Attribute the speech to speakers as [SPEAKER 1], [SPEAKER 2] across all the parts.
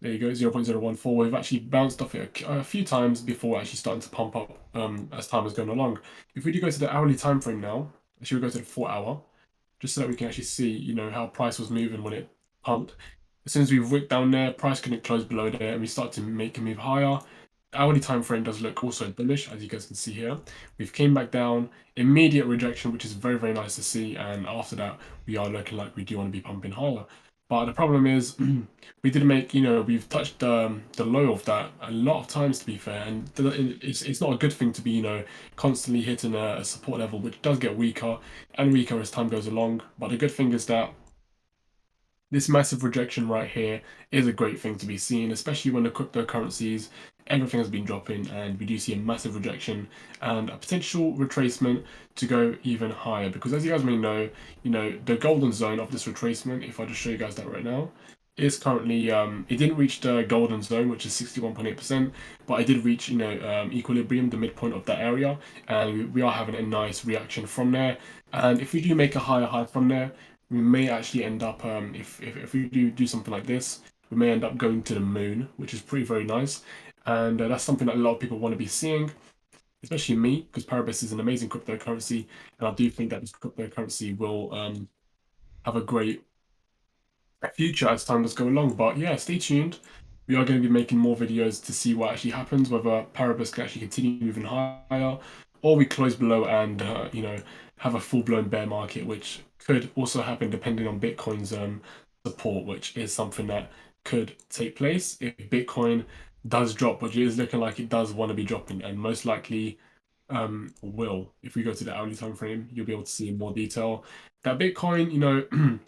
[SPEAKER 1] There you go, 0.014. We've actually bounced off it a few times before actually starting to pump up as time is going along. If we do go to the hourly time frame now, actually we go to the 4 hour, just so that we can actually see, how price was moving when it pumped. As soon as we wick down there, price couldn't close below there, and we start to make a move higher. The hourly time frame does look also bullish, as you guys can see here. We've came back down, immediate rejection, which is very, very nice to see, and after that, we are looking like we do want to be pumping higher. But the problem is, we did make, we've touched the low of that a lot of times, to be fair, and it's not a good thing to be, constantly hitting a support level, which does get weaker and weaker as time goes along. But the good thing is that this massive rejection right here is a great thing to be seen, especially when the cryptocurrencies, everything has been dropping, and we do see a massive rejection and a potential retracement to go even higher. Because as you guys may know, the golden zone of this retracement, if I just show you guys that right now, is currently it didn't reach the golden zone, which is 61.8%, but it did reach equilibrium, the midpoint of that area, and we are having a nice reaction from there. And if we do make a higher high from there, we may actually end up if we do something like this, we may end up going to the moon, which is pretty very nice, and that's something that a lot of people want to be seeing, especially me, because Paribus is an amazing cryptocurrency, and I do think that this cryptocurrency will have a great future as time does go along. But yeah, stay tuned. We are going to be making more videos to see what actually happens, whether Paribus can actually continue moving higher, or we close below and have a full blown bear market, which could also happen depending on Bitcoin's support, which is something that could take place if Bitcoin does drop, which is looking like it does want to be dropping, and most likely will. If we go to the hourly time frame, you'll be able to see in more detail that Bitcoin,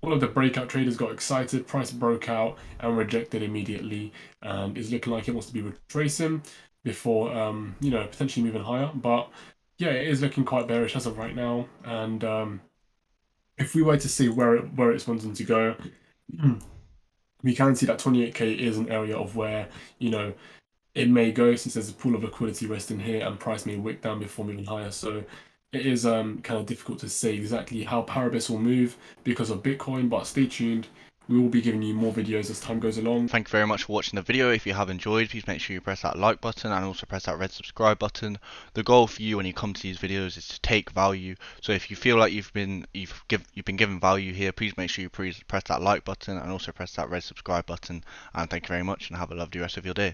[SPEAKER 1] all of the breakout traders got excited, price broke out and rejected immediately, and is looking like it wants to be retracing before potentially moving higher. But yeah, it is looking quite bearish as of right now. And if we were to see where it's wanting to go, we can see that 28K is an area of where it may go, since there's a pool of liquidity resting here and price may wick down before moving higher. So it is kind of difficult to say exactly how Paribus will move because of Bitcoin, but stay tuned. We will be giving you more videos as time goes along.
[SPEAKER 2] Thank you very much for watching the video. If you have enjoyed, please make sure you press that like button and also press that red subscribe button. The goal for you when you come to these videos is to take value. So if you feel like you've been given value here, please make sure you press that like button and also press that red subscribe button. And thank you very much and have a lovely rest of your day.